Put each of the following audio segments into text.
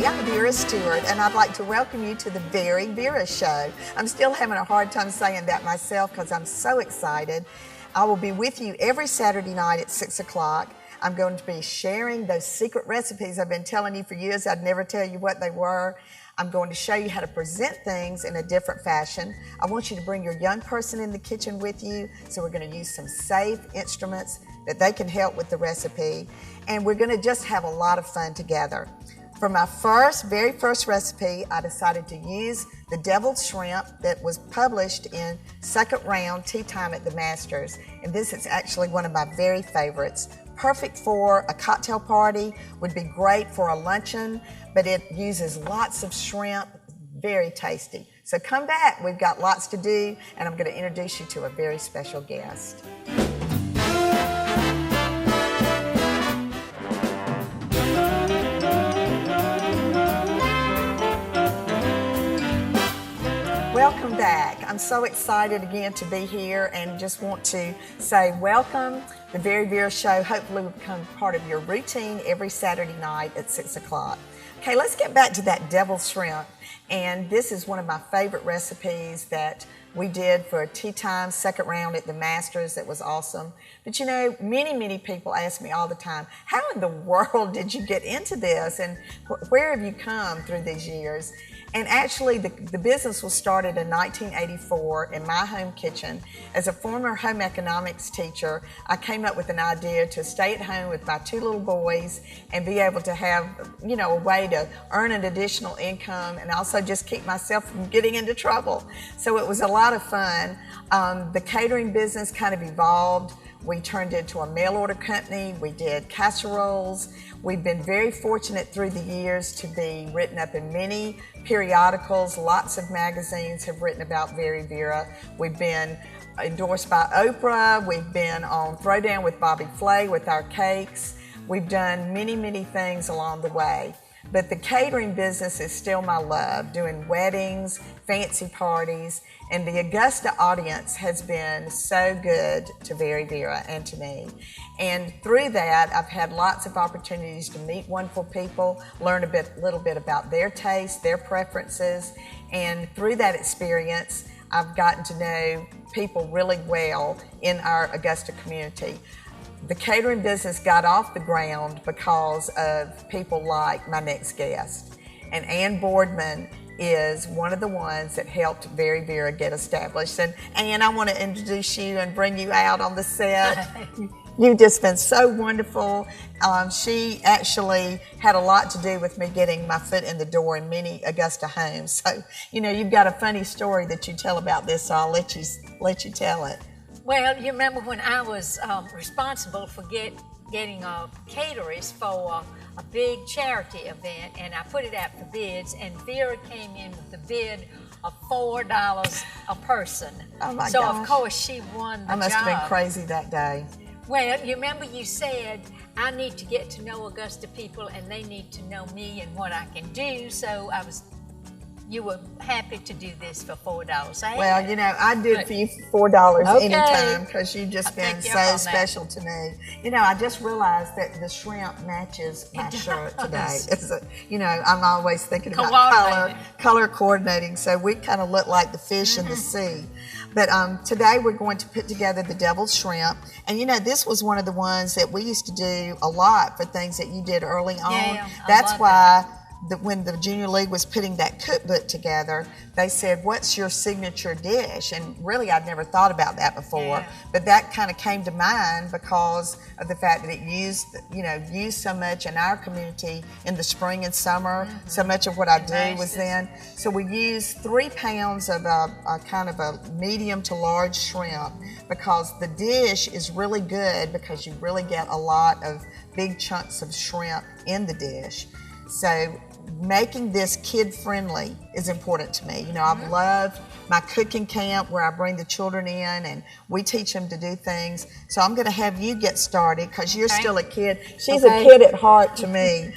I'm Vera Stewart, and I'd like to welcome you to the VeryVera Show. I'm still having a hard time saying that myself because I'm so excited. I will be with you every Saturday night at 6 o'clock. I'm going to be sharing those secret recipes I've been telling you for years. I'd never tell you what they were. I'm going to show you how to present things in a different fashion. I want you to bring your young person in the kitchen with you, so we're going to use some safe instruments that they can help with the recipe, and we're going to just have a lot of fun together. For my very first recipe, I decided to use the deviled shrimp that was published in Second Round Tea Time at the Masters, and this is actually one of my very favorites. Perfect for a cocktail party, would be great for a luncheon, but it uses lots of shrimp, very tasty. So come back, we've got lots to do, and I'm going to introduce you to a very special guest. Welcome back. I'm so excited again to be here and just want to say welcome. The VeryVera Show hopefully will become part of your routine every Saturday night at 6 o'clock. Okay, let's get back to that deviled shrimp. And this is one of my favorite recipes that we did for a tea time, second round at the Masters. It was awesome. But you know, many people ask me all the time, how in the world did you get into this? And where have you come through these years? And actually, the business was started in 1984 in my home kitchen. As a former home economics teacher, I came up with an idea to stay at home with my two little boys and be able to have, you know, a way to earn an additional income and also just keep myself from getting into trouble. So it was a lot of fun. The catering business kind of evolved. We turned into a mail order company. We did casseroles. We've been very fortunate through the years to be written up in many periodicals. Lots of magazines have written about VeryVera. We've been endorsed by Oprah. We've been on Throwdown with Bobby Flay with our cakes. We've done many things along the way. But the catering business is still my love, doing weddings, fancy parties, and the Augusta audience has been so good to VeryVera and to me. And through that, I've had lots of opportunities to meet wonderful people, learn a little bit about their tastes, their preferences, and through that experience, I've gotten to know people really well in our Augusta community. The catering business got off the ground because of people like my next guest. And Ann Boardman is one of the ones that helped VeryVera get established. And Ann, I want to introduce you and bring you out on the set. You've just been so wonderful. She actually had a lot to do with me getting my foot in the door in many Augusta homes. So, you know, you've got a funny story that you tell about this, so I'll let you tell it. Well, you remember when I was responsible for getting caterers for a big charity event, and I put it out for bids, and Vera came in with the bid of $4 a person. Oh my so gosh. Of course she won the job. I must have been crazy that day. Well, you remember you said, I need to get to know Augusta people and they need to know me and what I can do, so you were happy to do this for $4. Well, you know, I'd do it for you for $4 Okay. anytime because you've just been so special to me. You know, I just realized that the shrimp matches my shirt today. You know, I'm always thinking about color coordinating, so we kind of look like the fish in the sea. But today we're going to put together the deviled shrimp. And you know, this was one of the ones that we used to do a lot for things that you did early on. Yeah, That's why when the Junior League was putting that cookbook together, they said, what's your signature dish? And really, I'd never thought about that before. But that kind of came to mind because of the fact that it used so much in our community in the spring and summer. So much of what I do was then. So we used 3 pounds of a kind of a medium to large shrimp because the dish is really good because you really get a lot of big chunks of shrimp in the dish. So making this kid-friendly is important to me. You know, I've loved my cooking camp where I bring the children in and we teach them to do things. So I'm going to have you get started because you're still a kid. She's a kid at heart to me.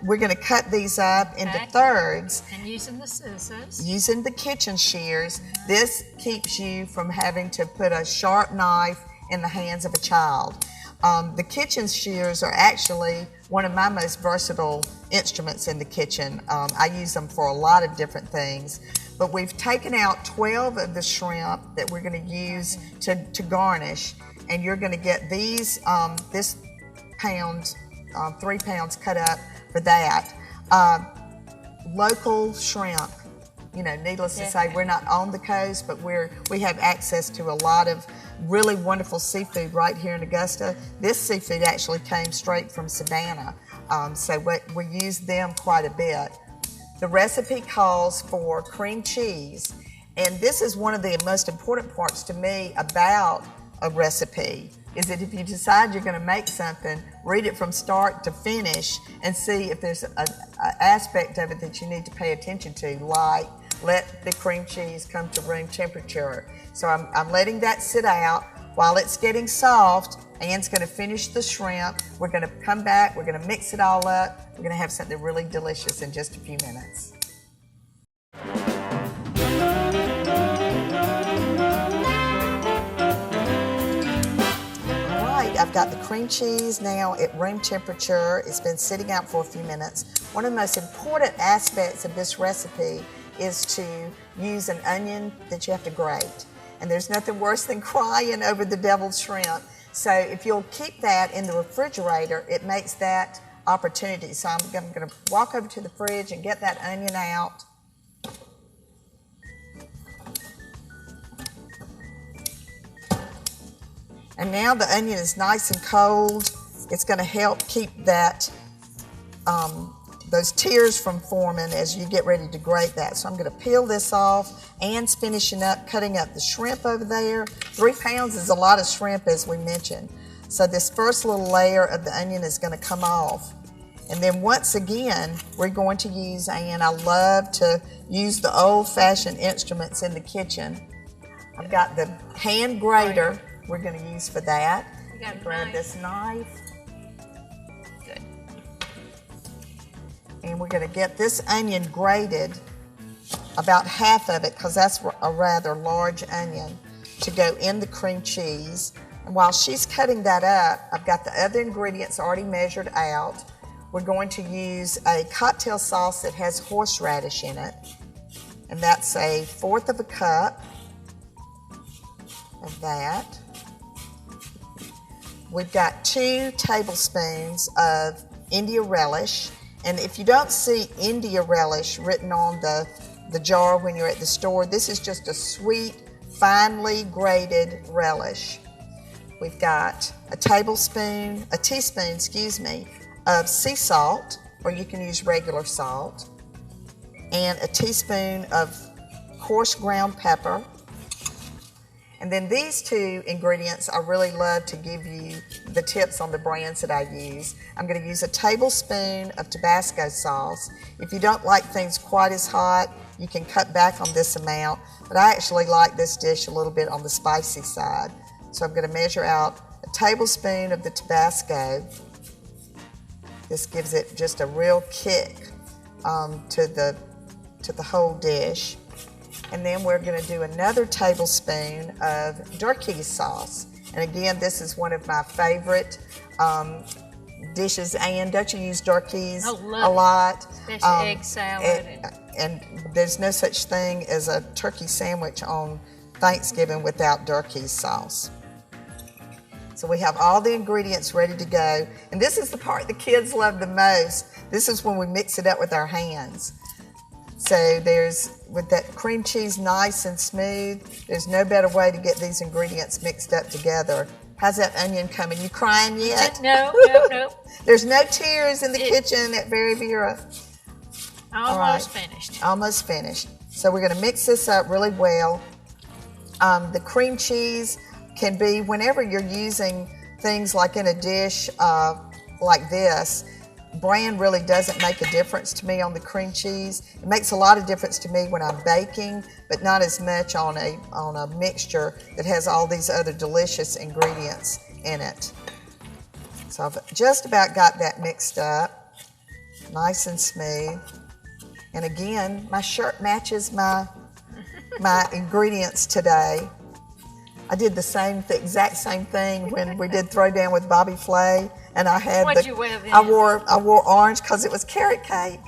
We're going to cut these up into thirds. And using the scissors. Using the kitchen shears. This keeps you from having to put a sharp knife in the hands of a child. The kitchen shears are actually one of my most versatile instruments in the kitchen. I use them for a lot of different things. But we've taken out 12 of the shrimp that we're going to use to garnish, and you're going to get these, this pound, 3 pounds cut up for that. Local shrimp. You know, needless to say, we're not on the coast, but we have access to a lot of really wonderful seafood right here in Augusta. This seafood actually came straight from Savannah, so we use them quite a bit. The recipe calls for cream cheese, and this is one of the most important parts to me about a recipe, is that if you decide you're going to make something, read it from start to finish and see if there's an aspect of it that you need to pay attention to, like let the cream cheese come to room temperature. So I'm letting that sit out. While it's getting soft, Anne's going to finish the shrimp. We're going to come back, we're going to mix it all up. We're going to have something really delicious in just a few minutes. I've got the cream cheese now at room temperature. It's been sitting out for a few minutes. One of the most important aspects of this recipe is to use an onion that you have to grate. And there's nothing worse than crying over the deviled shrimp. So if you'll keep that in the refrigerator, it makes that opportunity. So I'm going to walk over to the fridge and get that onion out. And now the onion is nice and cold. It's going to help keep that those tears from forming as you get ready to grate that. So I'm going to peel this off. Anne's finishing up cutting up the shrimp over there. 3 pounds is a lot of shrimp, as we mentioned. So this first little layer of the onion is going to come off. And then once again, we're going to use, Anne, I love to use the old-fashioned instruments in the kitchen. I've got the hand grater we're going to use for that. You got a grab knife. this knife. Good. And we're going to get this onion grated, about half of it, because that's a rather large onion, to go in the cream cheese. And while she's cutting that up, I've got the other ingredients already measured out. We're going to use a cocktail sauce that has horseradish in it, and that's 1/4 cup of that. We've got 2 tablespoons of India relish, and if you don't see India relish written on the jar when you're at the store, this is just a sweet, finely grated relish. We've got a teaspoon, of sea salt, or you can use regular salt, and a teaspoon of coarse ground pepper. And then these 2 ingredients, I really love to give you the tips on the brands that I use. I'm going to use a tablespoon of Tabasco sauce. If you don't like things quite as hot, you can cut back on this amount, but I actually like this dish a little bit on the spicy side. So I'm going to measure out a tablespoon of the Tabasco. This gives it just a real kick to the whole dish. And then we're going to do another tablespoon of Durkee sauce. And again, this is one of my favorite dishes. Anne, don't you use Durkees a lot? Especially egg salad. And there's no such thing as a turkey sandwich on Thanksgiving without Durkee sauce. So we have all the ingredients ready to go. And this is the part the kids love the most. This is when we mix it up with our hands. So with that cream cheese nice and smooth, there's no better way to get these ingredients mixed up together. How's that onion coming? You crying yet? No. There's no tears in the kitchen at VeryVera. Almost finished. Almost finished. So we're going to mix this up really well. The cream cheese can be, whenever you're using things like in a dish like this, brand really doesn't make a difference to me on the cream cheese. It makes a lot of difference to me when I'm baking, but not as much on a mixture that has all these other delicious ingredients in it. So I've just about got that mixed up, nice and smooth. And again, my shirt matches my ingredients today. I did the exact same thing when we did Throwdown with Bobby Flay, and I had What'd you wear then? I wore orange because it was carrot cake.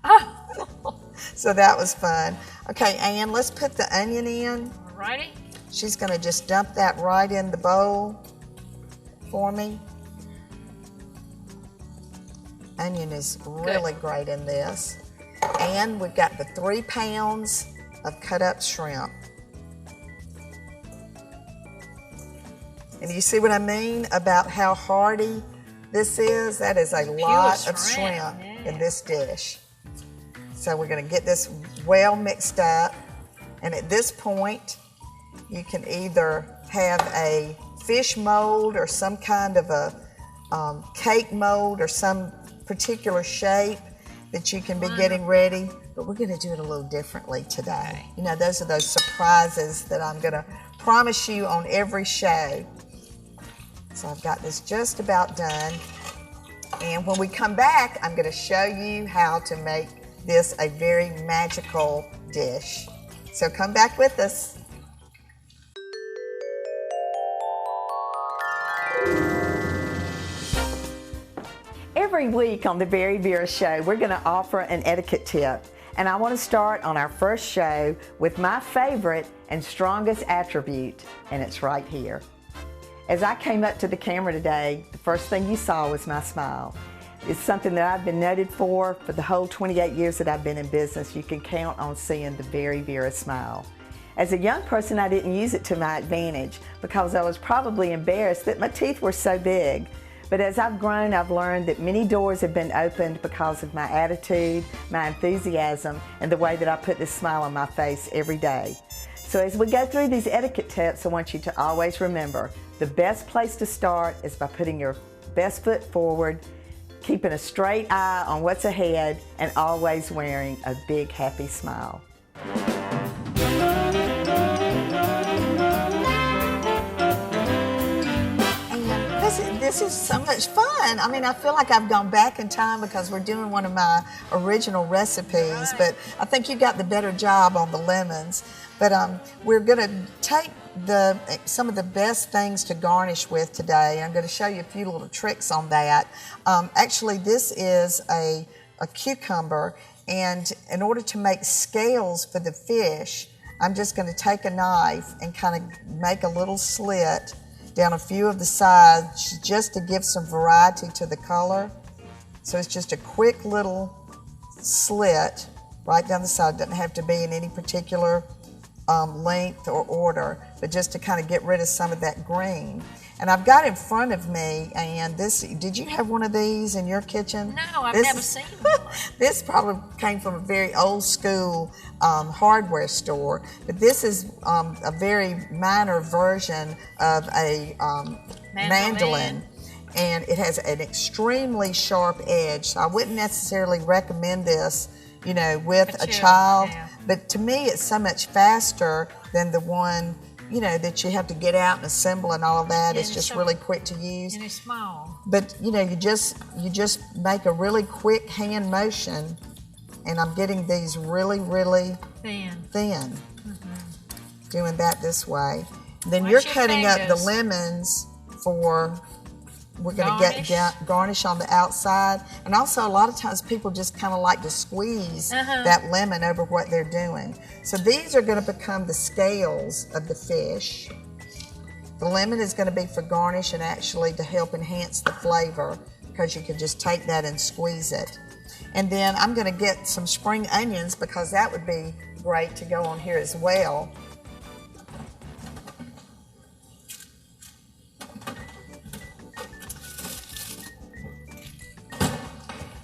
Oh. So that was fun. Okay, Ann, let's put the onion in. Alrighty. She's going to just dump that right in the bowl for me. Onion is really great in this. And we've got the 3 pounds of cut up shrimp. And you see what I mean about how hearty this is? That is a lot of shrimp in this dish. So we're going to get this well mixed up. And at this point, you can either have a fish mold or some kind of a cake mold or some particular shape that you can be getting ready. But we're going to do it a little differently today. You know, those are those surprises that I'm going to promise you on every show. So I've got this just about done. And when we come back, I'm going to show you how to make this a very magical dish. So come back with us. Every week on the VeryVera show, we're going to offer an etiquette tip. And I want to start on our first show with my favorite and strongest attribute, and it's right here. As I came up to the camera today, the first thing you saw was my smile. It's something that I've been noted for the whole 28 years that I've been in business. You can count on seeing the VeryVera smile. As a young person, I didn't use it to my advantage because I was probably embarrassed that my teeth were so big. But as I've grown, I've learned that many doors have been opened because of my attitude, my enthusiasm, and the way that I put this smile on my face every day. So as we go through these etiquette tips, I want you to always remember, the best place to start is by putting your best foot forward, keeping a straight eye on what's ahead, and always wearing a big, happy smile. This is so much fun. I mean, I feel like I've gone back in time because we're doing one of my original recipes, but I think you got the better job on the lemons. But we're going to take some of the best things to garnish with today. I'm going to show you a few little tricks on that. Actually, this is a cucumber, and in order to make scales for the fish, I'm just going to take a knife and kind of make a little slit down a few of the sides just to give some variety to the color. So it's just a quick little slit right down the side. Doesn't have to be in any particular length or order, but just to kind of get rid of some of that green. And I've got in front of me, and this, did you have one of these in your kitchen? No, I've never seen one. This probably came from a very old school hardware store, but this is a very minor version of a mandolin. And it has an extremely sharp edge. So I wouldn't necessarily recommend this, you know, with a child, but to me it's so much faster than the one, you know, that you have to get out and assemble and all of that. It's just really quick to use. And it's small. But you know, you just make a really quick hand motion, and I'm getting these really, really thin. Doing that this way. Then you're cutting up the lemons for, we're going to get garnish on the outside. And also a lot of times people just kind of like to squeeze that lemon over what they're doing. So these are going to become the scales of the fish. The lemon is going to be for garnish and actually to help enhance the flavor, because you can just take that and squeeze it. And then I'm going to get some spring onions, because that would be great to go on here as well.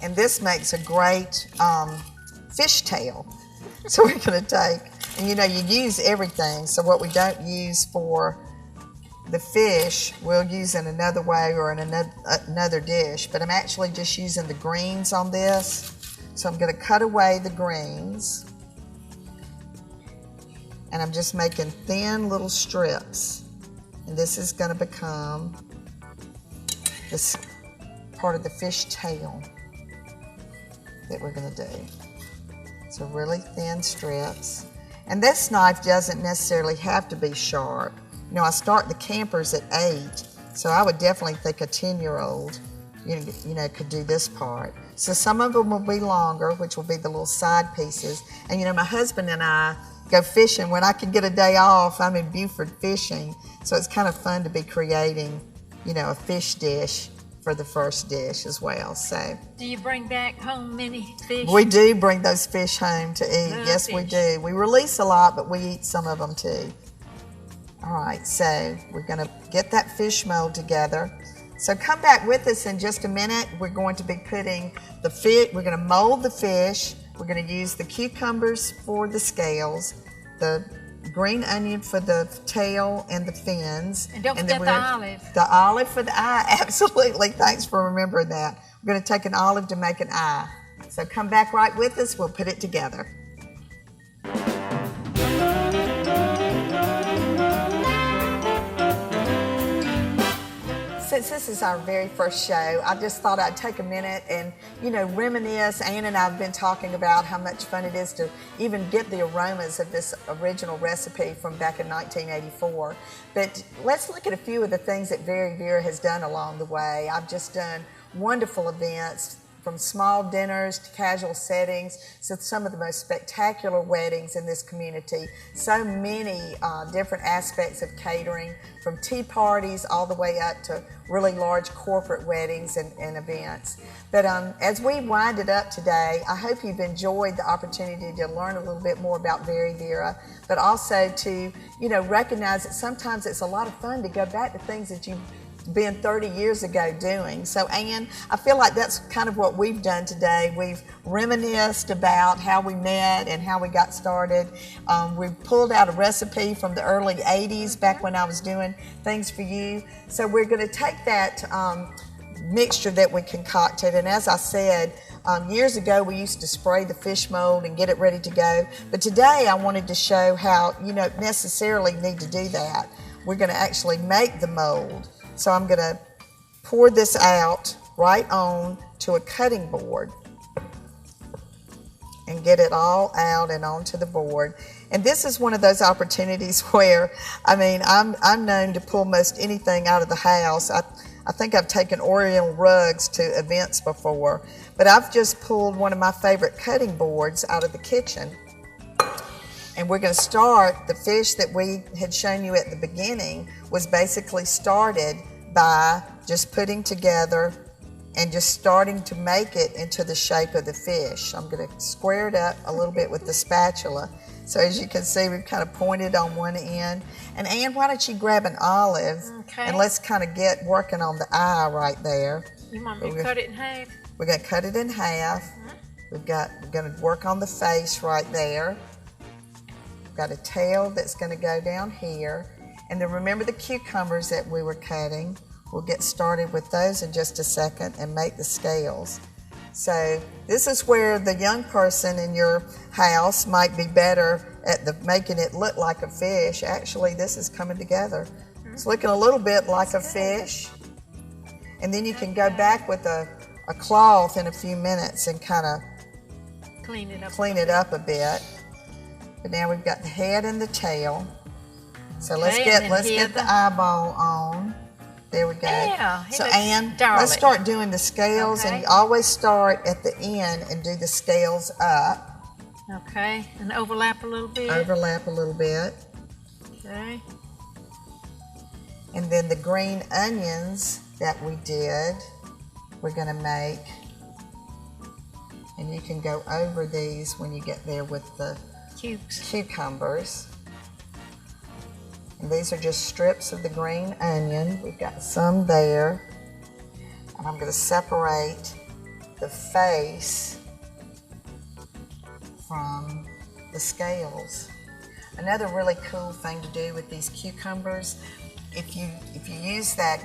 And this makes a great fish tail. So we're going to take, and you know, you use everything. So what we don't use for the fish, we'll use in another way or in another dish. But I'm actually just using the greens on this. So I'm going to cut away the greens. And I'm just making thin little strips. And this is going to become this part of the fish tail that we're going to do. So really thin strips. And this knife doesn't necessarily have to be sharp. You know, I start the campers at 8, so I would definitely think a 10-year-old you know, could do this part. So some of them will be longer, which will be the little side pieces. And you know, my husband and I go fishing. When I can get a day off, I'm in Beaufort fishing. So it's kind of fun to be creating, you know, a fish dish for the first dish as well. So do you bring back home many fish? we do bring those fish home to eat. Yes, fish. we do. We release a lot, but we eat some of them too. All right, so we're gonna get that fish mold together. So come back with us in just a minute. We're going to be putting the fish, we're gonna mold the fish. We're gonna use the cucumbers for the scales, the green onion for the tail and the fins. And don't forget the olive. The olive for the eye, absolutely. Thanks for remembering that. We're gonna take an olive to make an eye. So come back right with us, we'll put it together. Since this is our very first show, I just thought I'd take a minute and, you know, reminisce. Ann and I have been talking about how much fun it is to even get the aromas of this original recipe from back in 1984. But let's look at a few of the things that VeryVera has done along the way. I've just done wonderful events, from small dinners to casual settings, to some of the most spectacular weddings in this community. So many different aspects of catering, from tea parties all the way up to really large corporate weddings and events. But as we wind it up today, I hope you've enjoyed the opportunity to learn a little bit more about VeryVera, but also to, you know, recognize that sometimes it's a lot of fun to go back to things that you've been 30 years ago doing. So Ann, I feel like that's kind of what we've done today. We've reminisced about how we met and how we got started. We've pulled out a recipe from the early 80s, back when I was doing Things for You. So we're going to take that mixture that we concocted, and as I said, years ago we used to spray the fish mold and get it ready to go. But today I wanted to show how you don't necessarily need to do that. We're going to actually make the mold. So I'm going to pour this out right on to a cutting board and get it all out and onto the board. And this is one of those opportunities where, I mean, I'm known to pull most anything out of the house. I think I've taken Oriental rugs to events before, but I've just pulled one of my favorite cutting boards out of the kitchen. And we're going to start, the fish that we had shown you at the beginning was basically started by just putting together and just starting to make it into the shape of the fish. I'm going to square it up a little bit with the spatula. So as you can see, we've kind of pointed on one end. And Ann, why don't you grab an olive, and let's kind of get working on the eye right there. You want me to cut it in half? We're going to cut it in half. We're going to work on the face right there. Got a tail that's going to go down here, and then remember the cucumbers that we were cutting. We'll get started with those in just a second and make the scales. So this is where the young person in your house might be better at making it look like a fish. Actually, this is coming together. It's looking a little bit like a fish, and then you can go back with a cloth in a few minutes and kind of clean it up a bit. But now we've got the head and the tail. So let's get the eyeball on. There we go. Yeah, so Ann, let's start doing the scales, and you always start at the end and do the scales up. Okay, and overlap a little bit. Overlap a little bit. Okay. And then the green onions that we did, we're going to make. And you can go over these when you get there with the cucumbers. And these are just strips of the green onion. We've got some there. And I'm going to separate the face from the scales. Another really cool thing to do with these cucumbers, if you use that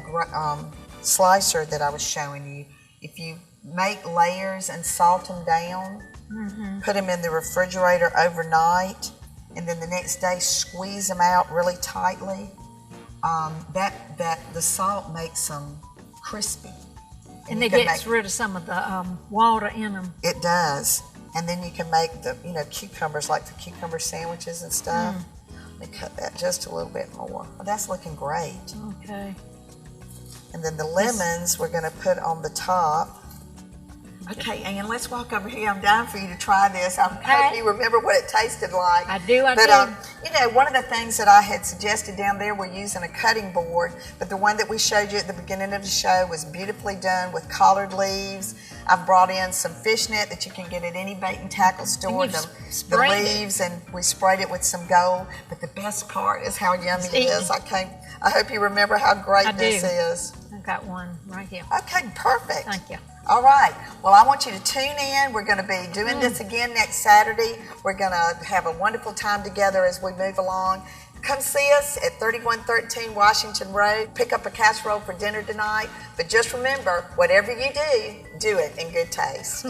slicer that I was showing you, if you make layers and salt them down, put them in the refrigerator overnight, and then the next day squeeze them out really tightly, the salt makes them crispy. And it gets rid of some of the water in them. It does. And then you can make the cucumbers, like the cucumber sandwiches and stuff. Let me cut that just a little bit more. Well, that's looking great. Okay. And then the lemons we're going to put on the top. Okay, Ann, let's walk over here. I'm dying for you to try this. I hope you remember what it tasted like. I do. You know, one of the things that I had suggested down there, we're using a cutting board, but the one that we showed you at the beginning of the show was beautifully done with collared leaves. I've brought in some fishnet that you can get at any bait and tackle store, the leaves, and we sprayed it with some gold. But the best part is how yummy it is. I hope you remember how great this is. I've got one right here. Okay, perfect. Thank you. All right. Well, I want you to tune in. We're going to be doing this again next Saturday. We're going to have a wonderful time together as we move along. Come see us at 3113 Washington Road. Pick up a casserole for dinner tonight. But just remember, whatever you do, do it in good taste.